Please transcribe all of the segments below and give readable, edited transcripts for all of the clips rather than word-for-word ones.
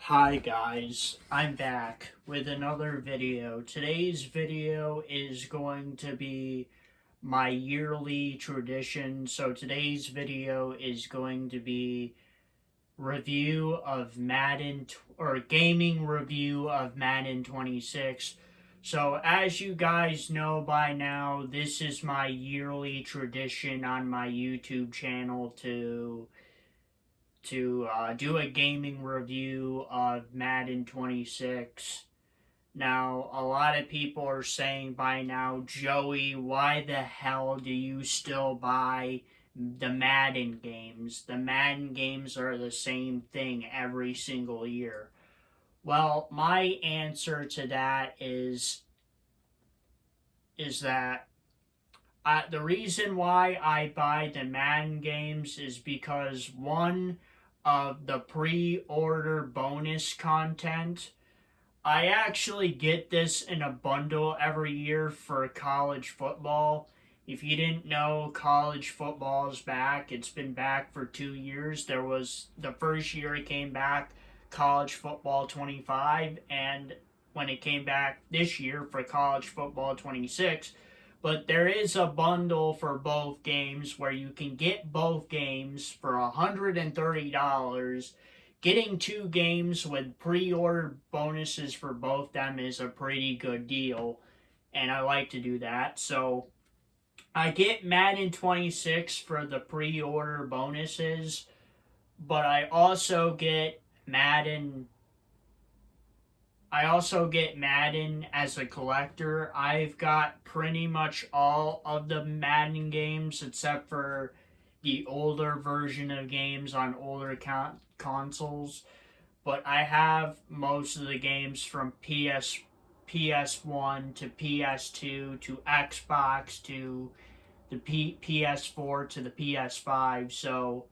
Hi guys, I'm back with another video. Today's video is going to be my yearly tradition. So today's video is going to be review of Madden or gaming review of Madden 26. So as you guys know by now, this is my yearly tradition on my YouTube channel to do a gaming review of Madden 26. Now, a lot of people are saying by now, Joey, why the hell do you still buy the Madden games? The Madden games are the same thing every single year. Well, my answer to that is that the reason why I buy the Madden games is because one of the pre-order bonus content. I actually get this in a bundle every year for college football. If you didn't know, college football is back. It's been back for 2 years. There was the first year it came back, college football 25, and when it came back this year for college football 26. But there is a bundle for both games where you can get both games for $130. Getting two games with pre-order bonuses for both them is a pretty good deal, and I like to do that. So I get Madden 26 for the pre-order bonuses, but I also get Madden as a collector. I've got pretty much all of the Madden games except for the older version of games on older consoles. But I have most of the games from PS1 to PS2 to Xbox to the PS4 to the PS5. So,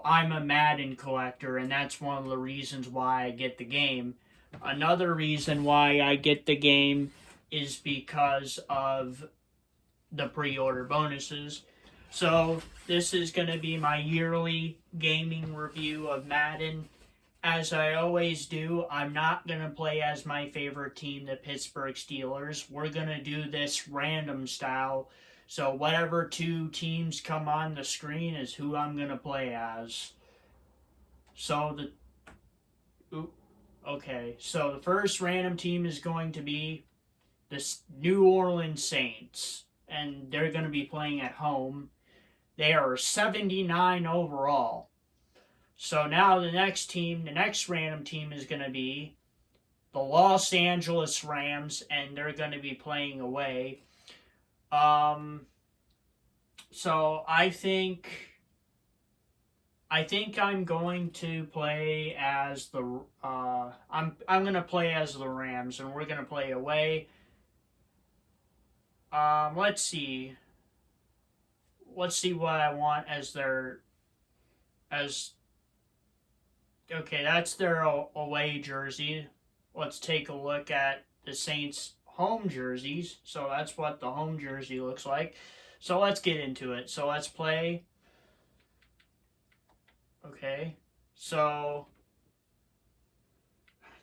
I'm a Madden collector, and that's one of the reasons why I get the game. Another reason why I get the game is because of the pre-order bonuses. So this is going to be my yearly gaming review of Madden. As I always do, I'm not going to play as my favorite team, the Pittsburgh Steelers. We're going to do this random style. So whatever two teams come on the screen is who I'm going to play as. So the first random team is going to be the New Orleans Saints, and they're going to be playing at home. They are 79 overall. So now the next random team is going to be the Los Angeles Rams, and they're going to be playing away. So I think I'm going to play as I'm going to play as the Rams, and we're going to play away. Let's see what I want as okay, that's their away jersey. Let's take a look at the Saints home jerseys. So that's what the home jersey looks like. So let's get into it. So let's play. Okay, so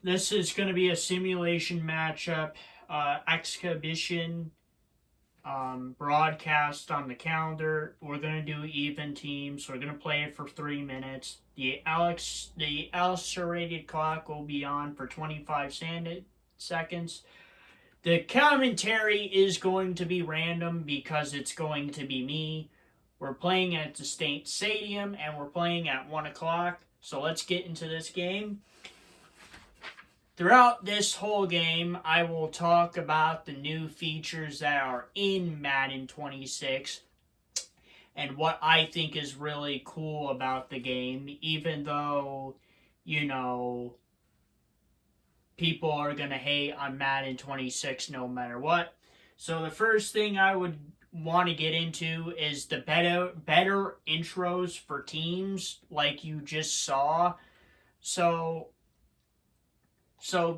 this is going to be a simulation matchup, exhibition, broadcast on the calendar. We're going to do even teams. We're going to play it for 3 minutes. The accelerated clock will be on for 25 seconds. The commentary is going to be random because it's going to be me. We're playing at the State Stadium, and we're playing at 1 o'clock. So let's get into this game. Throughout this whole game, I will talk about the new features that are in Madden 26 and what I think is really cool about the game, even though, people are going to hate on Madden 26 no matter what. So the first thing I would want to get into is the better intros for teams, like you just saw. So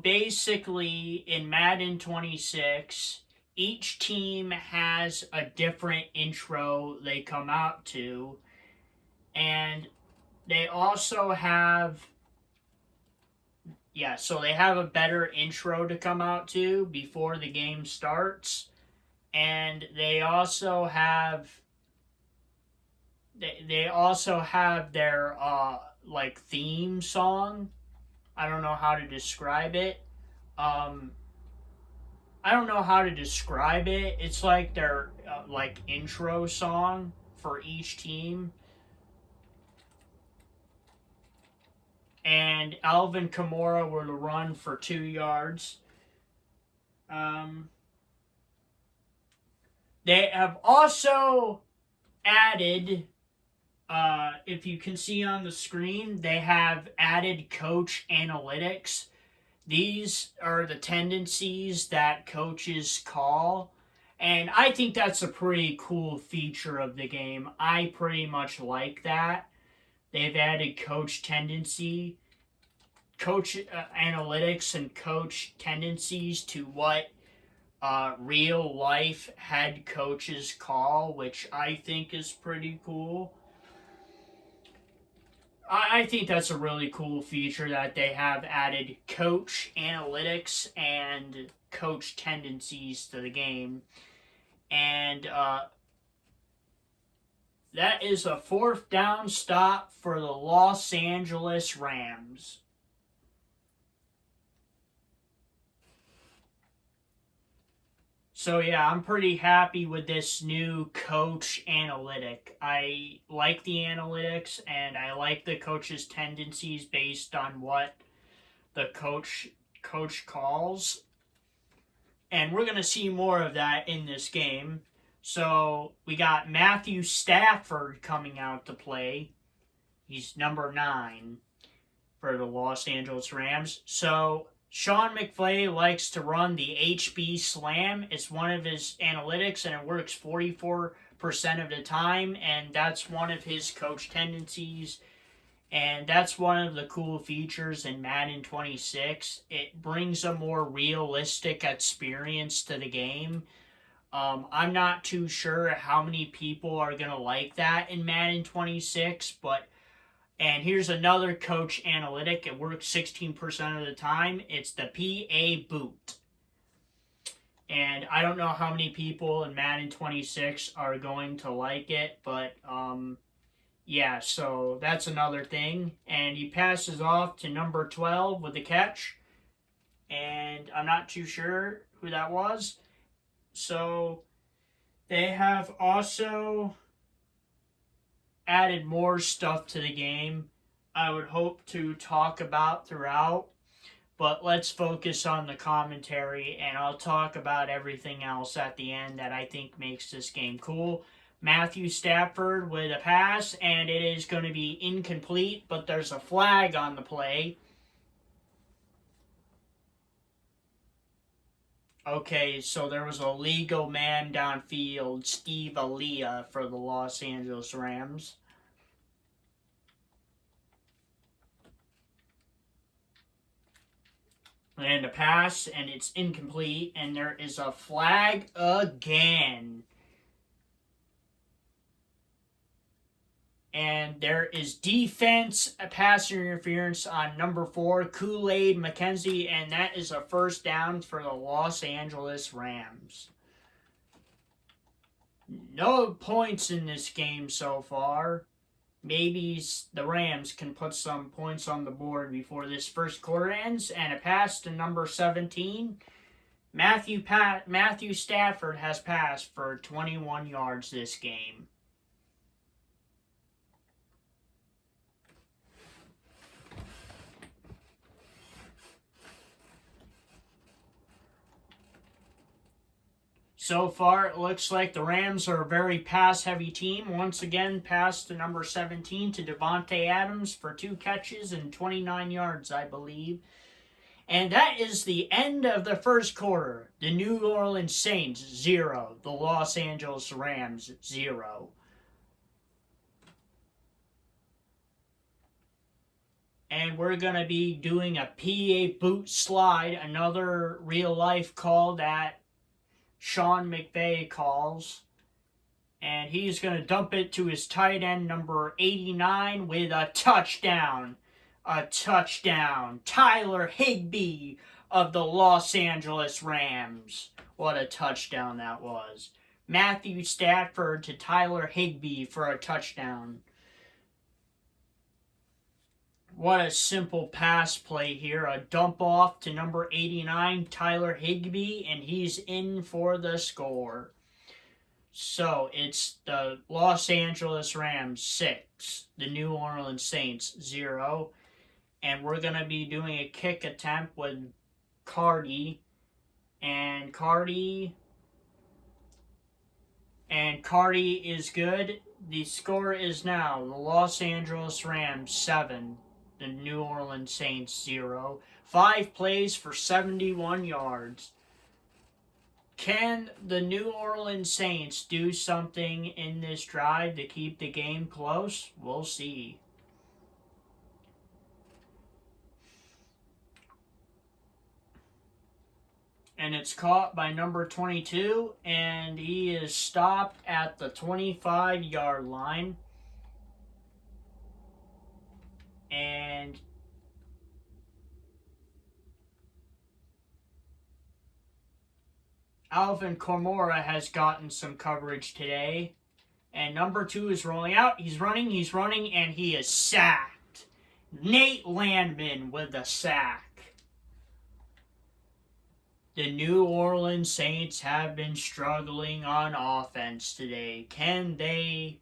basically, in Madden 26, each team has a different intro they come out to, and they also have yeah, so they have a better intro to come out to before the game starts. And they also have they also have their like theme song. I don't know how to describe it. Um, I don't know how to describe it. It's like their like intro song for each team. And Alvin Kamara will run for 2 yards. Um, they have also added, if you can see on the screen, they have added coach analytics. These are the tendencies that coaches call. And I think that's a pretty cool feature of the game. I pretty much like that. They've added coach analytics and coach tendencies to what real life head coaches call, which I think is pretty cool. I think that's a really cool feature that they have added coach analytics and coach tendencies to the game. And that is a 4th down stop for the Los Angeles Rams. So yeah, I'm pretty happy with this new coach analytic. I like the analytics and I like the coach's tendencies based on what the coach calls. And we're going to see more of that in this game. So we got Matthew Stafford coming out to play. He's number 9 for the Los Angeles Rams. So Sean McVay likes to run the HB Slam. It's one of his analytics, and it works 44% of the time, and that's one of his coach tendencies. And that's one of the cool features in Madden 26. It brings a more realistic experience to the game. I'm not too sure how many people are going to like that in Madden 26, but and here's another coach analytic. It works 16% of the time. It's the PA boot. And I don't know how many people in Madden 26 are going to like it, but yeah, so that's another thing. And he passes off to number 12 with the catch. And I'm not too sure who that was. So they have also added more stuff to the game I would hope to talk about throughout. But let's focus on the commentary, and I'll talk about everything else at the end that I think makes this game cool. Matthew Stafford with a pass, and it is going to be incomplete, but there's a flag on the play. Okay, so there was a legal man downfield, Steve Aaliyah for the Los Angeles Rams. And a pass, and it's incomplete, and there is a flag again. And there is defense, a pass interference on number 4, Kool-Aid McKenzie, and that is a 1st down for the Los Angeles Rams. No points in this game so far. Maybe the Rams can put some points on the board before this first quarter ends. And a pass to number 17. Matthew Stafford has passed for 21 yards this game. So far, it looks like the Rams are a very pass-heavy team. Once again, pass to number 17 to Devontae Adams for 2 catches and 29 yards, I believe. And that is the end of the first quarter. The New Orleans Saints, 0. The Los Angeles Rams, 0. And we're going to be doing a PA boot slide, another real-life call that Sean McVay calls. And he's going to dump it to his tight end, number 89, with a touchdown. a touchdown. Tyler Higbee of the Los Angeles Rams. What a touchdown that was. Matthew Stafford to Tyler Higbee for a touchdown. What a simple pass play here. A dump off to number 89, Tyler Higbee, and he's in for the score. So it's the Los Angeles Rams 6, the New Orleans Saints 0. And we're going to be doing a kick attempt with Cardi. And Cardi is good. The score is now the Los Angeles Rams 7, the New Orleans Saints 0. 5 plays for 71 yards. Can the New Orleans Saints do something in this drive to keep the game close? We'll see. And it's caught by number 22, and he is stopped at the 25-yard line. And Alvin Kamara has gotten some coverage today. And number 2 is rolling out. He's running, and he is sacked. Nate Landman with a sack. The New Orleans Saints have been struggling on offense today. Can they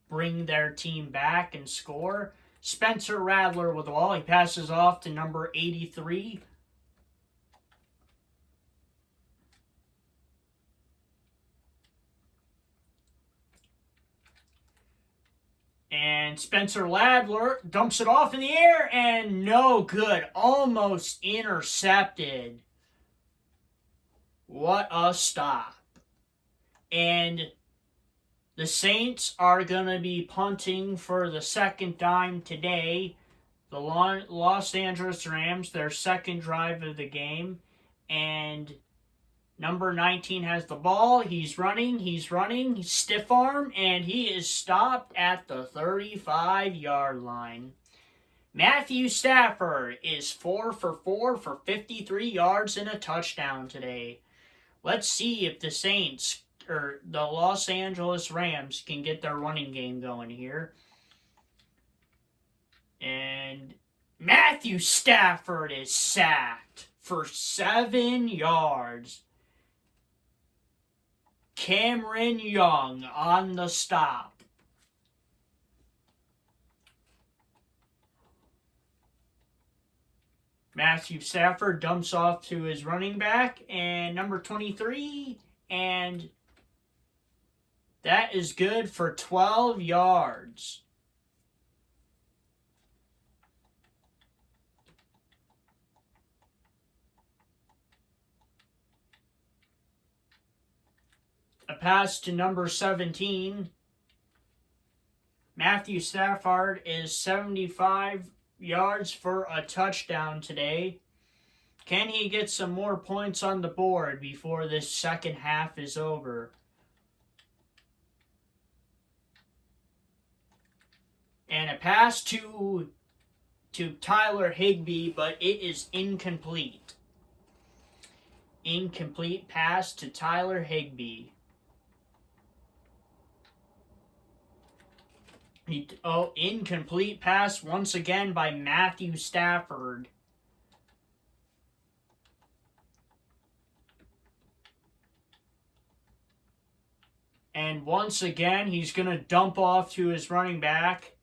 bring their team back and score? Spencer Rattler with the ball. He passes off to number 83. And Spencer Rattler dumps it off in the air, and no good. Almost intercepted. What a stop. And the Saints are going to be punting for the second time today. The Los Angeles Rams, their second drive of the game. And number 19 has the ball. He's running. He's stiff arm, and he is stopped at the 35-yard line. Matthew Stafford is 4 for 4 for 53 yards and a touchdown today. Let's see if the Saints, or the Los Angeles Rams, can get their running game going here. And Matthew Stafford is sacked for 7 yards. Cameron Young on the stop. Matthew Stafford dumps off to his running back and number 23, and that is good for 12 yards. A pass to number 17. Matthew Stafford is 75 yards for a touchdown today. Can he get some more points on the board before this second half is over? And a pass to Tyler Higbee, but it is incomplete. Incomplete pass to Tyler Higbee. Incomplete pass once again by Matthew Stafford. And once again, he's going to dump off to his running back.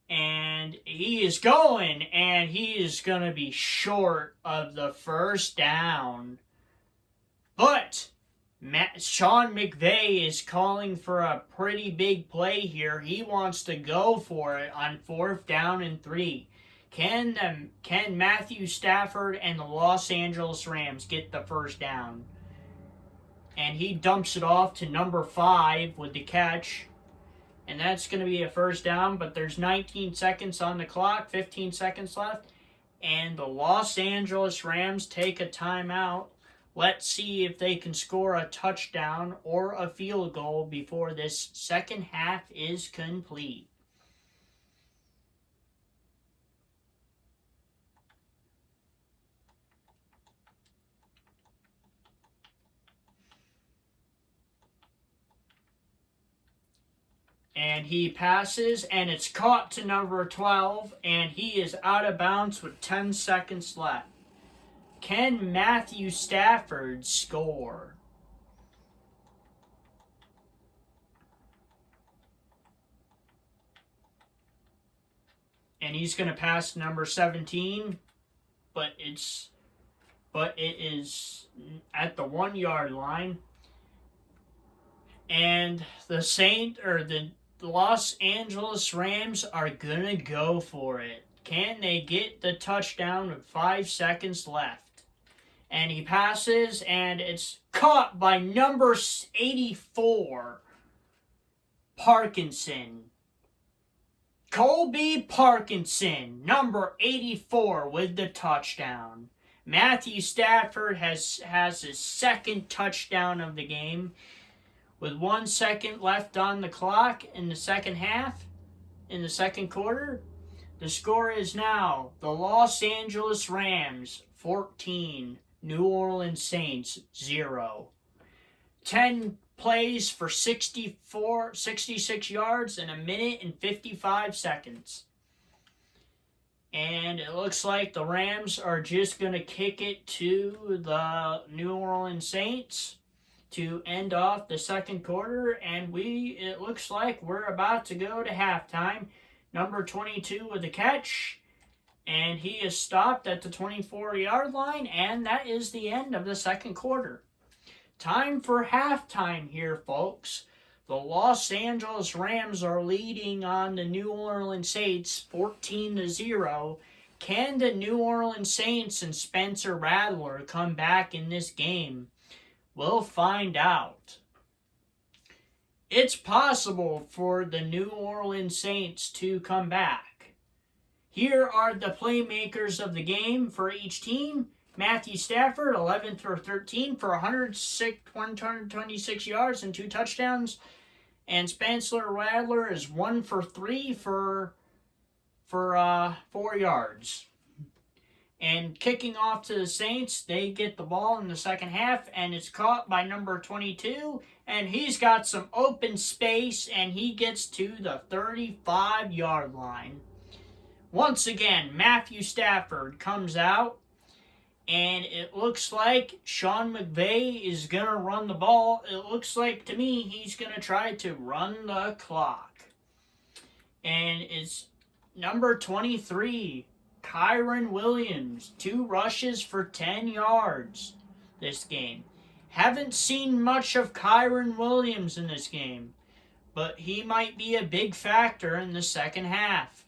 And he is going, and he is going to be short of the first down. But Sean McVay is calling for a pretty big play here. He wants to go for it on 4th down and 3. Can Matthew Stafford and the Los Angeles Rams get the first down? And he dumps it off to number 5 with the catch. And that's going to be a first down, but there's 19 seconds on the clock, 15 seconds left. And the Los Angeles Rams take a timeout. Let's see if they can score a touchdown or a field goal before this second half is complete. And he passes, and it's caught to number 12, and he is out of bounds with 10 seconds left. Can Matthew Stafford score? And he's going to pass number 17, but it is at the 1 yard line. And the Los Angeles Rams are going to go for it. Can they get the touchdown with 5 seconds left? And he passes, and it's caught by number 84, Parkinson. Colby Parkinson, number 84, with the touchdown. Matthew Stafford has his second touchdown of the game. With 1 second left on the clock in the second half, in the second quarter, the score is now the Los Angeles Rams 14, New Orleans Saints 0. 10 plays for 66 yards in a minute and 55 seconds. And it looks like the Rams are just going to kick it to the New Orleans Saints to end off the second quarter, and it looks like we're about to go to halftime. Number 22 with the catch, and he is stopped at the 24-yard line, and that is the end of the second quarter. Time for halftime here, folks. The Los Angeles Rams are leading on the New Orleans Saints 14-0. Can the New Orleans Saints and Spencer Rattler come back in this game? We'll find out. It's possible for the New Orleans Saints to come back. Here are the playmakers of the game for each team. Matthew Stafford, 11 for 13 for 126 yards and 2 touchdowns. And Spencer Rattler is 1 for 3 for 4 yards. And kicking off to the Saints, they get the ball in the second half, and it's caught by number 22, and he's got some open space, and he gets to the 35-yard line. Once again, Matthew Stafford comes out, and it looks like Sean McVay is going to run the ball. It looks like, to me, he's going to try to run the clock. And it's number 23, Kyren Williams, 2 rushes for 10 yards this game. Haven't seen much of Kyren Williams in this game, but he might be a big factor in the second half.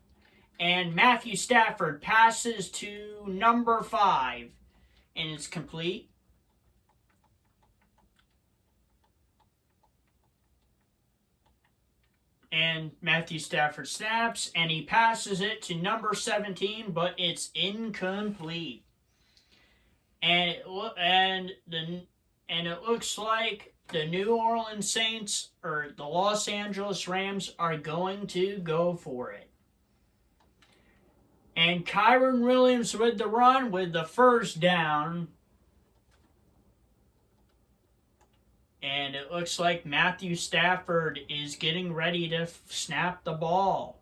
And Matthew Stafford passes to number 5, and it's complete. And Matthew Stafford snaps, and he passes it to number 17, but it's incomplete. And it looks like the New Orleans Saints, or the Los Angeles Rams, are going to go for it. And Kyren Williams with the run with the first down. And it looks like Matthew Stafford is getting ready to snap the ball.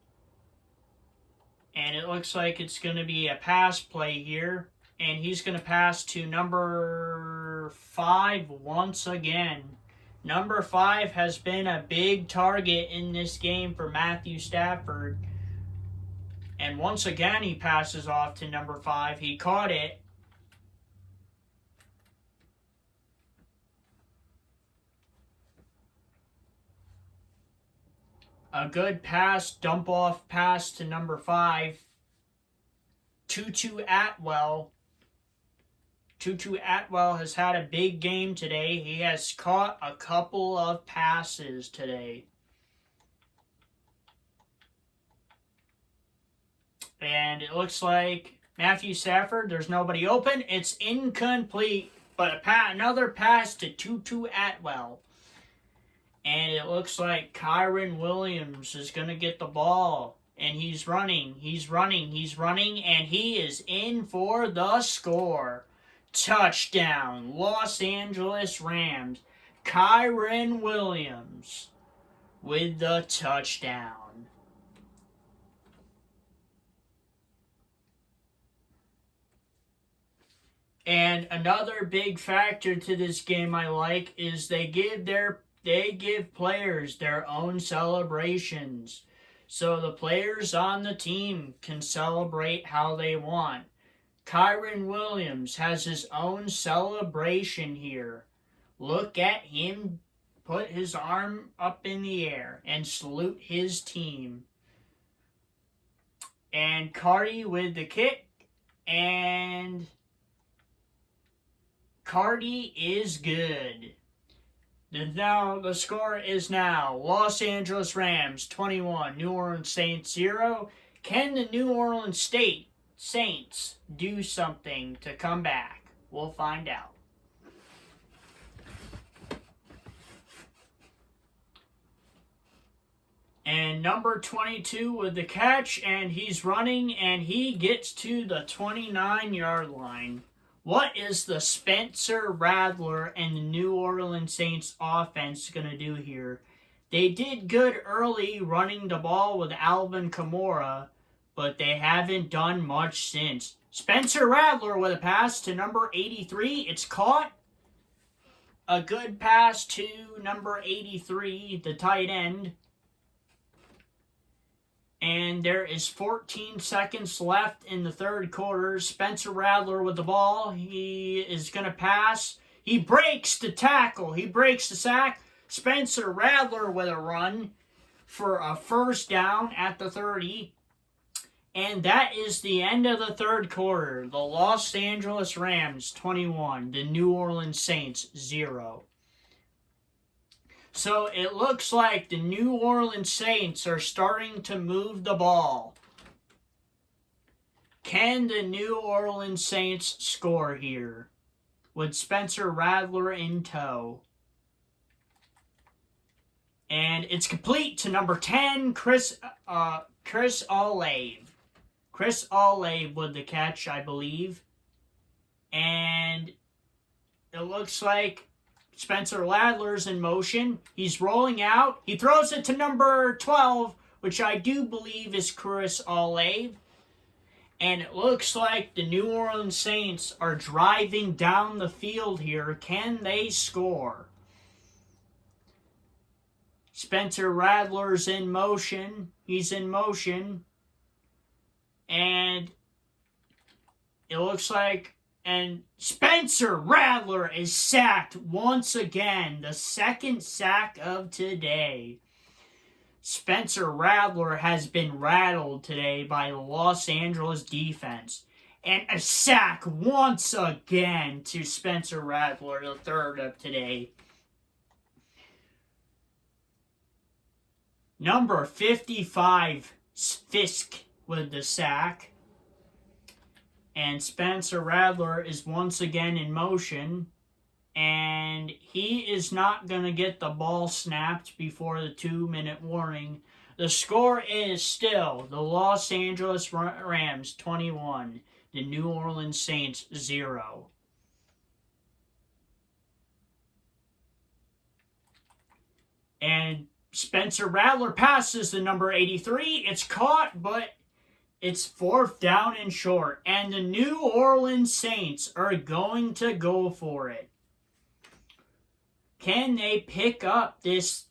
And it looks like it's going to be a pass play here. And he's going to pass to number 5 once again. Number 5 has been a big target in this game for Matthew Stafford. And once again, he passes off to number 5. He caught it. A good pass, dump-off pass to number 5. Tutu Atwell. Tutu Atwell has had a big game today. He has caught a couple of passes today. And it looks like Matthew Stafford, there's nobody open. It's incomplete, but another pass to Tutu Atwell. And it looks like Kyren Williams is going to get the ball. And he's running, and he is in for the score. Touchdown, Los Angeles Rams. Kyren Williams with the touchdown. And another big factor to this game I like is they give players their own celebrations. So the players on the team can celebrate how they want. Kyron Williams has his own celebration here. Look at him put his arm up in the air and salute his team. And Cardi with the kick, and Cardi is good. The score is now Los Angeles Rams 21, New Orleans Saints 0. Can the New Orleans Saints do something to come back? We'll find out. And number 22 with the catch, and he's running, and he gets to the 29-yard line. What is the Spencer Rattler and the New Orleans Saints offense going to do here? They did good early running the ball with Alvin Kamara, but they haven't done much since. Spencer Rattler with a pass to number 83. It's caught. A good pass to number 83, the tight end. And there is 14 seconds left in the third quarter. Spencer Rattler with the ball. He is going to pass. He breaks the tackle. He breaks the sack. Spencer Rattler with a run for a first down at the 30. And that is the end of the third quarter. The Los Angeles Rams 21. The New Orleans Saints 0. So it looks like the New Orleans Saints are starting to move the ball. Can the New Orleans Saints score here with Spencer Rattler in tow? And it's complete to number 10, Chris Olave. Chris Olave with the catch, I believe. And it looks like Spencer Rattler's in motion. He's rolling out. He throws it to number 12, which I do believe is Chris Olave. And it looks like the New Orleans Saints are driving down the field here. Can they score? Spencer Rattler's in motion. He's in motion. And it looks like and Spencer Rattler is sacked once again. The second sack of today. Spencer Rattler has been rattled today by the Los Angeles defense. And a sack once again to Spencer Rattler, the third of today. Number 55, Fisk with the sack. And Spencer Rattler is once again in motion. And he is not going to get the ball snapped before the 2-minute warning. The score is still the Los Angeles Rams 21, the New Orleans Saints 0. And Spencer Rattler passes the number 83. It's caught, but it's fourth down and short. And the New Orleans Saints are going to go for it. Can they pick up this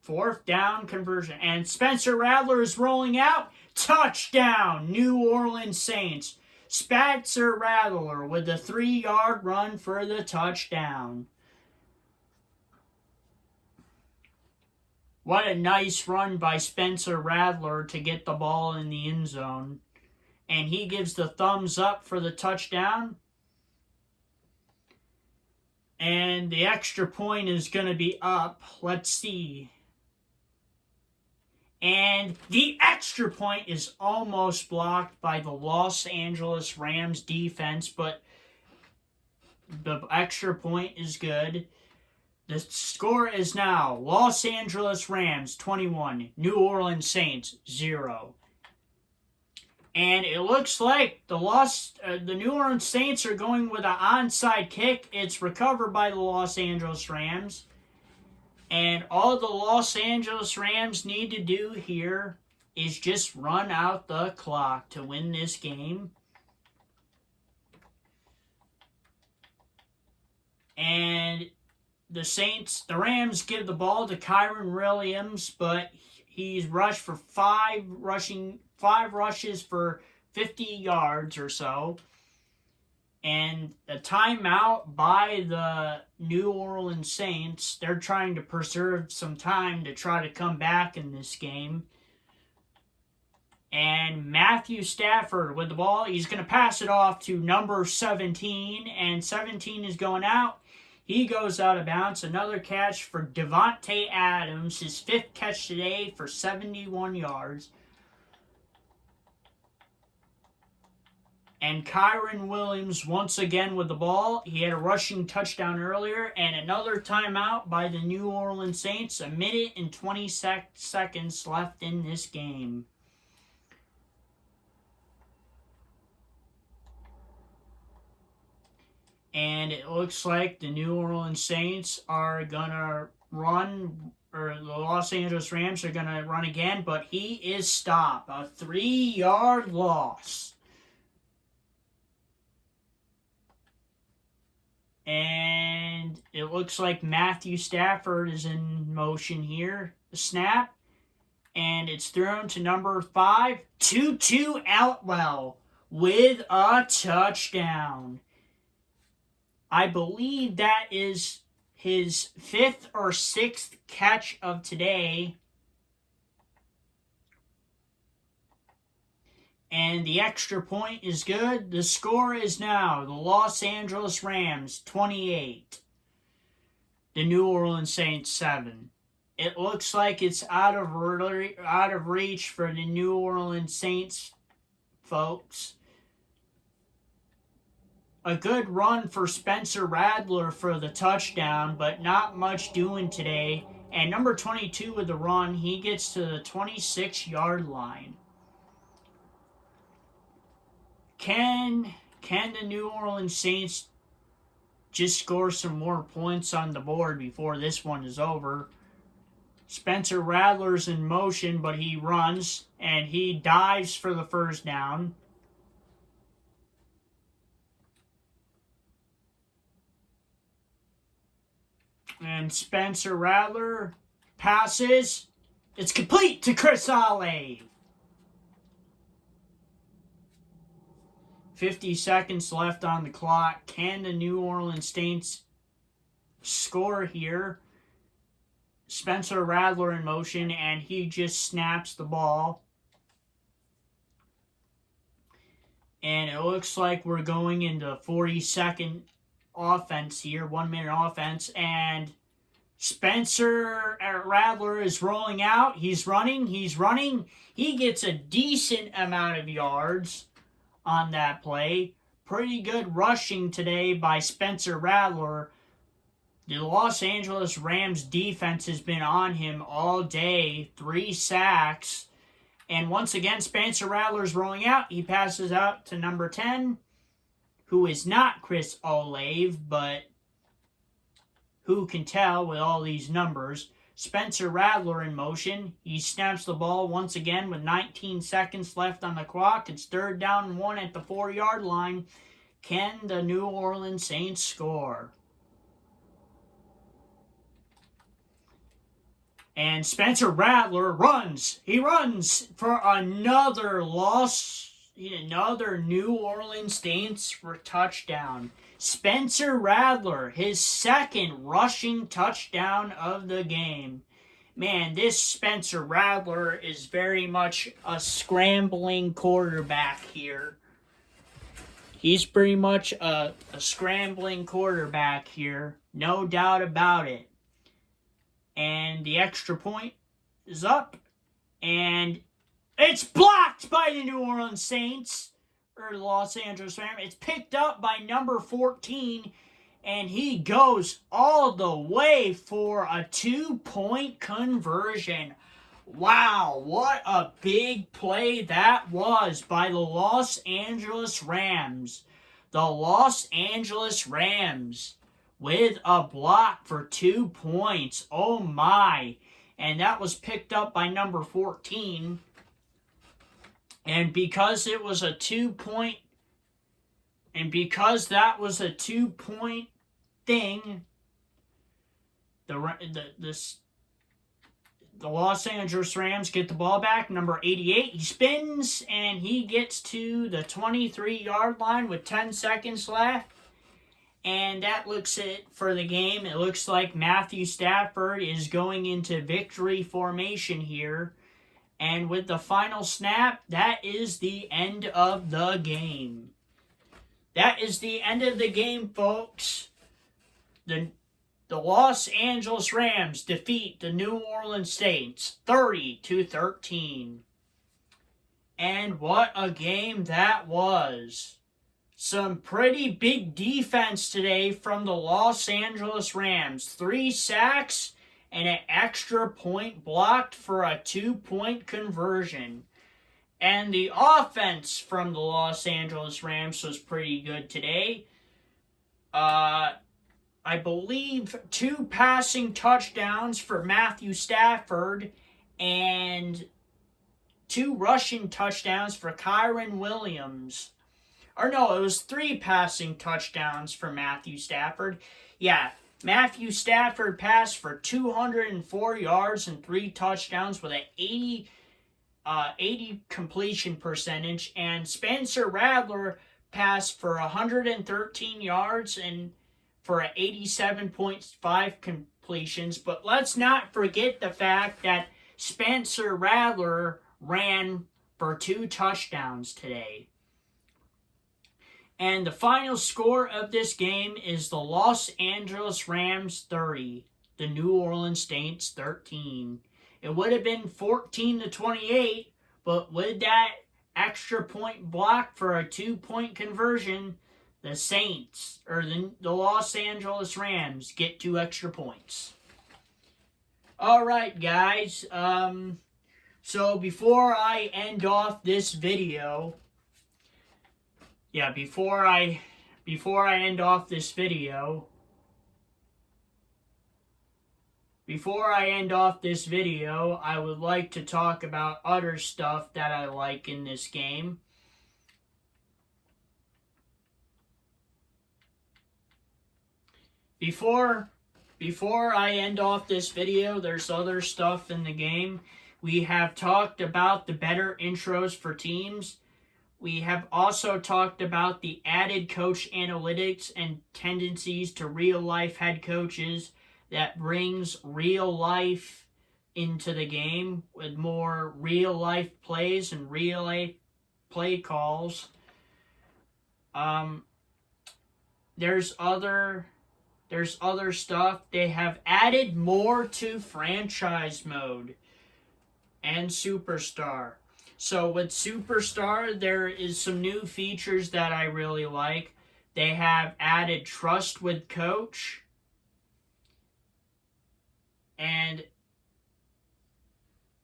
fourth down conversion? And Spencer Rattler is rolling out. Touchdown, New Orleans Saints. Spencer Rattler with a 3-yard run for the touchdown. What a nice run by Spencer Rattler to get the ball in the end zone. And he gives the thumbs up for the touchdown. And the extra point is going to be up. Let's see. And the extra point is almost blocked by the Los Angeles Rams defense, but the extra point is good. The score is now Los Angeles Rams 21, New Orleans Saints 0. And it looks like the New Orleans Saints are going with an onside kick. It's recovered by the Los Angeles Rams. And all the Los Angeles Rams need to do here is just run out the clock to win this game. And the Rams give the ball to Kyren Williams, but he's rushed for five rushes for 50 yards or so. And a timeout by the New Orleans Saints. They're trying to preserve some time to try to come back in this game. And Matthew Stafford with the ball. He's going to pass it off to number 17. And 17 is going out. He goes out of bounds. Another catch for Devontae Adams. His 5th catch today for 71 yards. And Kyren Williams once again with the ball. He had a rushing touchdown earlier. And another timeout by the New Orleans Saints. 1 minute and 20 seconds left in this game. And it looks like the New Orleans Saints are going to run, or the Los Angeles Rams are going to run again, but he is stopped. A 3-yard loss. And it looks like Matthew Stafford is in motion here. The snap. And it's thrown to number 5, Tutu Atwell with a touchdown. I believe that is his 5th or 6th catch of today. And the extra point is good. The score is now the Los Angeles Rams 28. The New Orleans Saints 7. It looks like it's out of reach for the New Orleans Saints folks. A good run for Spencer Rattler for the touchdown, but not much doing today. And number 22 with the run, he gets to the 26-yard line. Can the New Orleans Saints just score some more points on the board before this one is over? Spencer Rattler's in motion, but he runs, and he dives for the first down. And Spencer Rattler passes. It's complete to Chris Olave. 50 seconds left on the clock. Can the New Orleans Saints score here? Spencer Rattler in motion, and he just snaps the ball. And it looks like we're going into 40-second offense here, 1 minute offense, and Spencer Rattler is rolling out. He's running. He gets a decent amount of yards on that play. Pretty good rushing today by Spencer Rattler. The Los Angeles Rams defense has been on him all day. 3 sacks. And once again, Spencer Rattler's rolling out. He passes out to number 10, who is not Chris Olave, but who can tell with all these numbers. Spencer Rattler in motion. He snaps the ball once again with 19 seconds left on the clock. It's 3rd down and 1 at the 4-yard line. Can the New Orleans Saints score? And Spencer Rattler runs. He runs for another loss. Another New Orleans Saints for touchdown. Spencer Rattler, his 2nd rushing touchdown of the game. Man, this Spencer Rattler is very much a scrambling quarterback here. He's pretty much a scrambling quarterback here. No doubt about it. And the extra point is up. And it's blocked by the New Orleans Saints, or the Los Angeles Rams. It's picked up by number 14, and he goes all the way for a 2-point conversion. Wow, what a big play that was by the Los Angeles Rams. The Los Angeles Rams with a block for 2 points. Oh my. And that was picked up by number 14. And because it was a 2-point, and because that was a 2-point thing, the Los Angeles Rams get the ball back. Number 88, he spins, and he gets to the 23-yard line with 10 seconds left. And that looks it for the game. It looks like Matthew Stafford is going into victory formation here. And with the final snap, that is the end of the game. That is the end of the game, folks. The Los Angeles Rams defeat the New Orleans Saints 30-13. And what a game that was. Some pretty big defense today from the Los Angeles Rams. 3 sacks and an extra point blocked for a 2-point conversion. And the offense from the Los Angeles Rams was pretty good today. I believe 2 passing touchdowns for Matthew Stafford and 2 rushing touchdowns for Kyren Williams. Or no, it was 3 passing touchdowns for Matthew Stafford. Yeah, Matthew Stafford passed for 204 yards and 3 touchdowns with an 80 completion percentage. And Spencer Rattler passed for 113 yards and for an 87.5 completions. But let's not forget the fact that Spencer Rattler ran for 2 touchdowns today. And the final score of this game is the Los Angeles Rams 30, the New Orleans Saints 13. It would have been 14-28, but with that extra point block for a 2-point conversion, the Saints, or the Los Angeles Rams, get 2 extra points. Alright, guys. So before I end off this video, before I end off this video, I would like to talk about other stuff that I like in this game. Before I end off this video, there's other stuff in the game. We have talked about the better intros for teams. We have also talked about the added coach analytics and tendencies to real-life head coaches that brings real life into the game with more real-life plays and real-life play calls. There's other stuff. They have added more to franchise mode and Superstar. So with Superstar, there is some new features that I really like. They have added Trust with Coach. And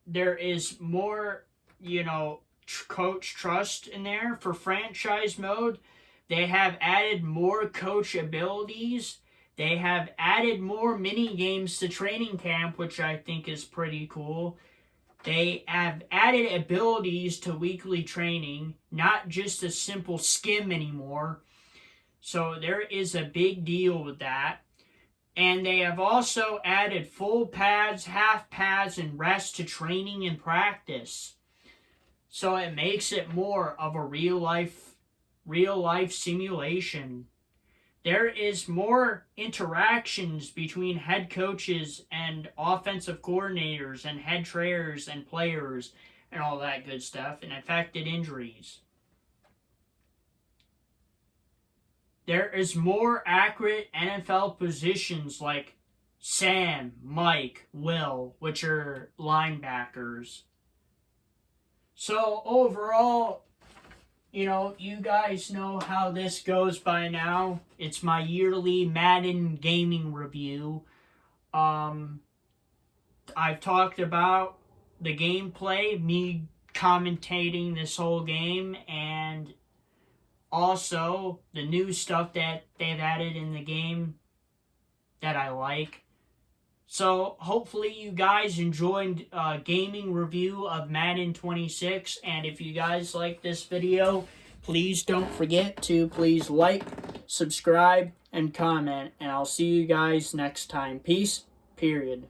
there is more, coach trust in there. For franchise mode, they have added more coach abilities. They have added more mini games to training camp, which I think is pretty cool. They have added abilities to weekly training, not just a simple skim anymore. So there is a big deal with that. And they have also added full pads, half pads, and rest to training and practice. So it makes it more of a real life simulation. There is more interactions between head coaches and offensive coordinators and head trainers and players and all that good stuff, and affected injuries. There is more accurate NFL positions like Sam, Mike, Will, which are linebackers. So overall, you guys know how this goes by now. It's my yearly Madden gaming review. I've talked about the gameplay, me commentating this whole game, and also the new stuff that they've added in the game that I like. So hopefully you guys enjoyed gaming review of Madden 26, and if you guys like this video, please don't forget to please like, subscribe, and comment, and I'll see you guys next time. Peace, period.